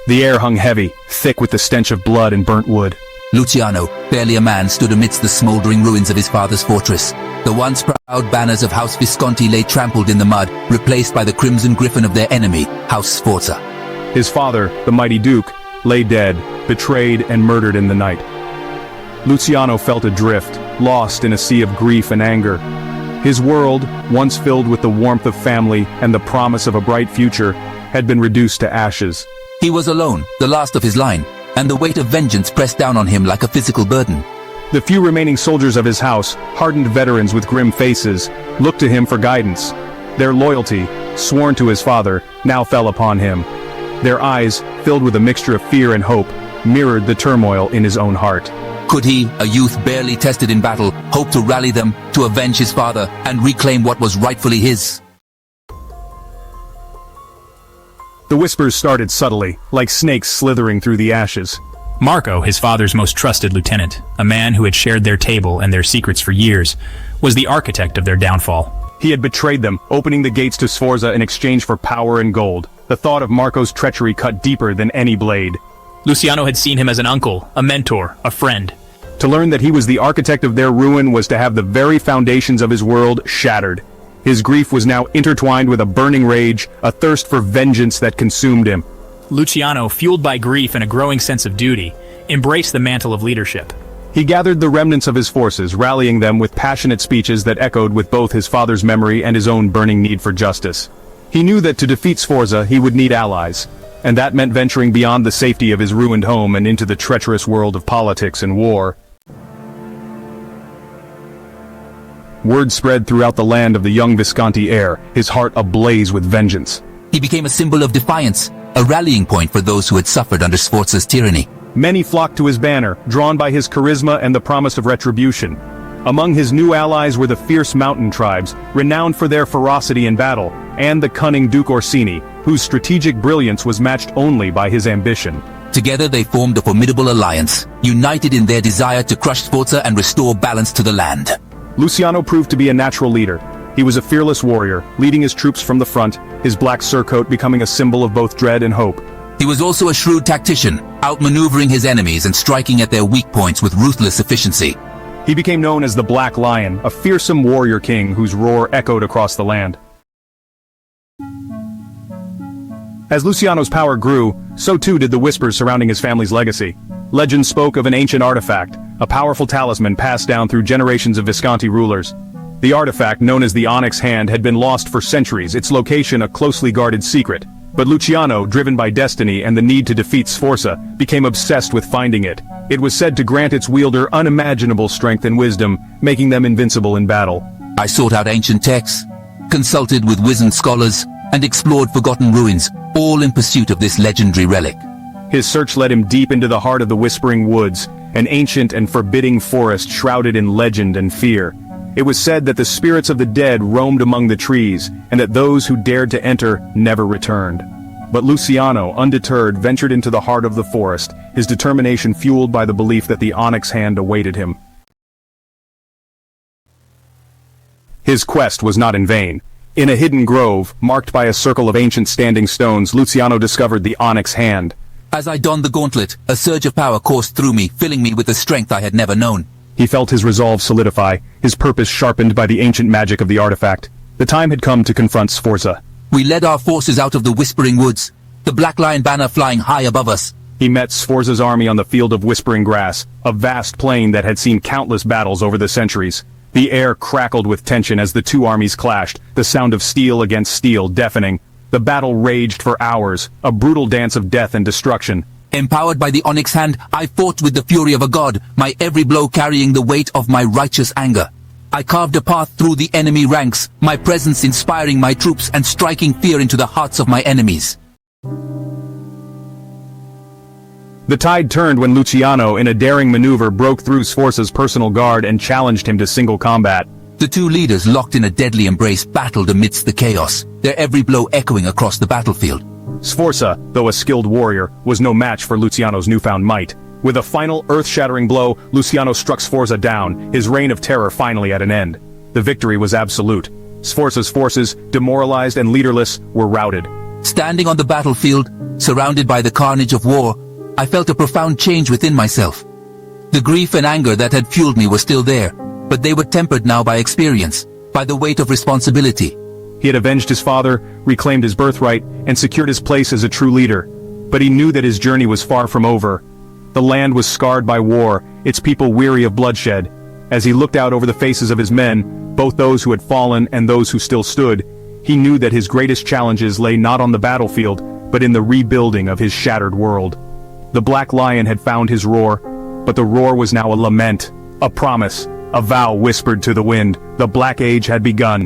The air hung heavy, thick with the stench of blood and burnt wood. Luciano, barely a man, stood amidst the smoldering ruins of his father's fortress. The once proud banners of House Visconti lay trampled in the mud, replaced by the crimson griffin of their enemy, House Sforza. His father, the mighty Duke, lay dead, betrayed and murdered in the night. Luciano felt adrift, lost in a sea of grief and anger. His world, once filled with the warmth of family and the promise of a bright future, had been reduced to ashes. He was alone, the last of his line, and the weight of vengeance pressed down on him like a physical burden. The few remaining soldiers of his house, hardened veterans with grim faces, looked to him for guidance. Their loyalty, sworn to his father, now fell upon him. Their eyes, filled with a mixture of fear and hope, mirrored the turmoil in his own heart. Could he, a youth barely tested in battle, hope to rally them, to avenge his father, and reclaim what was rightfully his? The whispers started subtly, like snakes slithering through the ashes. Marco, his father's most trusted lieutenant, a man who had shared their table and their secrets for years, was the architect of their downfall. He had betrayed them, opening the gates to Sforza in exchange for power and gold. The thought of Marco's treachery cut deeper than any blade. Luciano had seen him as an uncle, a mentor, a friend. To learn that he was the architect of their ruin was to have the very foundations of his world shattered. His grief was now intertwined with a burning rage, a thirst for vengeance that consumed him. Luciano, fueled by grief and a growing sense of duty, embraced the mantle of leadership. He gathered the remnants of his forces, rallying them with passionate speeches that echoed with both his father's memory and his own burning need for justice. He knew that to defeat Sforza he would need allies, and that meant venturing beyond the safety of his ruined home and into the treacherous world of politics and war. Word spread throughout the land of the young Visconti heir, his heart ablaze with vengeance. He became a symbol of defiance, a rallying point for those who had suffered under Sforza's tyranny. Many flocked to his banner, drawn by his charisma and the promise of retribution. Among his new allies were the fierce mountain tribes, renowned for their ferocity in battle, and the cunning Duke Orsini, whose strategic brilliance was matched only by his ambition. Together they formed a formidable alliance, united in their desire to crush Sforza and restore balance to the land. Luciano proved to be a natural leader. He was a fearless warrior, leading his troops from the front, his black surcoat becoming a symbol of both dread and hope. He was also a shrewd tactician, outmaneuvering his enemies and striking at their weak points with ruthless efficiency. He became known as the Black Lion, a fearsome warrior king whose roar echoed across the land. As Luciano's power grew, so too did the whispers surrounding his family's legacy. Legend spoke of an ancient artifact, a powerful talisman passed down through generations of Visconti rulers. The artifact, known as the Onyx Hand, had been lost for centuries, its location a closely guarded secret. But Luciano, driven by destiny and the need to defeat Sforza, became obsessed with finding it. It was said to grant its wielder unimaginable strength and wisdom, making them invincible in battle. I sought out ancient texts, consulted with wizened scholars, and explored forgotten ruins, all in pursuit of this legendary relic. His search led him deep into the heart of the Whispering Woods, an ancient and forbidding forest shrouded in legend and fear. It was said that the spirits of the dead roamed among the trees, and that those who dared to enter never returned. But Luciano, undeterred, ventured into the heart of the forest, his determination fueled by the belief that the Onyx Hand awaited him. His quest was not in vain. In a hidden grove, marked by a circle of ancient standing stones, Luciano discovered the Onyx Hand. As I donned the gauntlet, a surge of power coursed through me, filling me with a strength I had never known. He felt his resolve solidify, his purpose sharpened by the ancient magic of the artifact. The time had come to confront Sforza. We led our forces out of the Whispering Woods, the Black Lion banner flying high above us. He met Sforza's army on the field of Whispering Grass, a vast plain that had seen countless battles over the centuries. The air crackled with tension as the two armies clashed, the sound of steel against steel deafening. The battle raged for hours, a brutal dance of death and destruction. Empowered by the Onyx Hand, I fought with the fury of a god, my every blow carrying the weight of my righteous anger. I carved a path through the enemy ranks, my presence inspiring my troops and striking fear into the hearts of my enemies. The tide turned when Luciano, in a daring maneuver, broke through Sforza's personal guard and challenged him to single combat. The two leaders, locked in a deadly embrace, battled amidst the chaos, their every blow echoing across the battlefield. Sforza, though a skilled warrior, was no match for Luciano's newfound might. With a final earth-shattering blow, Luciano struck Sforza down, his reign of terror finally at an end. The victory was absolute. Sforza's forces, demoralized and leaderless, were routed. Standing on the battlefield, surrounded by the carnage of war, I felt a profound change within myself. The grief and anger that had fueled me were still there, but they were tempered now by experience, by the weight of responsibility. He had avenged his father, reclaimed his birthright, and secured his place as a true leader. But he knew that his journey was far from over. The land was scarred by war, its people weary of bloodshed. As he looked out over the faces of his men, both those who had fallen and those who still stood, he knew that his greatest challenges lay not on the battlefield, but in the rebuilding of his shattered world. The Black Lion had found his roar, but the roar was now a lament, a promise, a vow whispered to the wind. The Black Age had begun.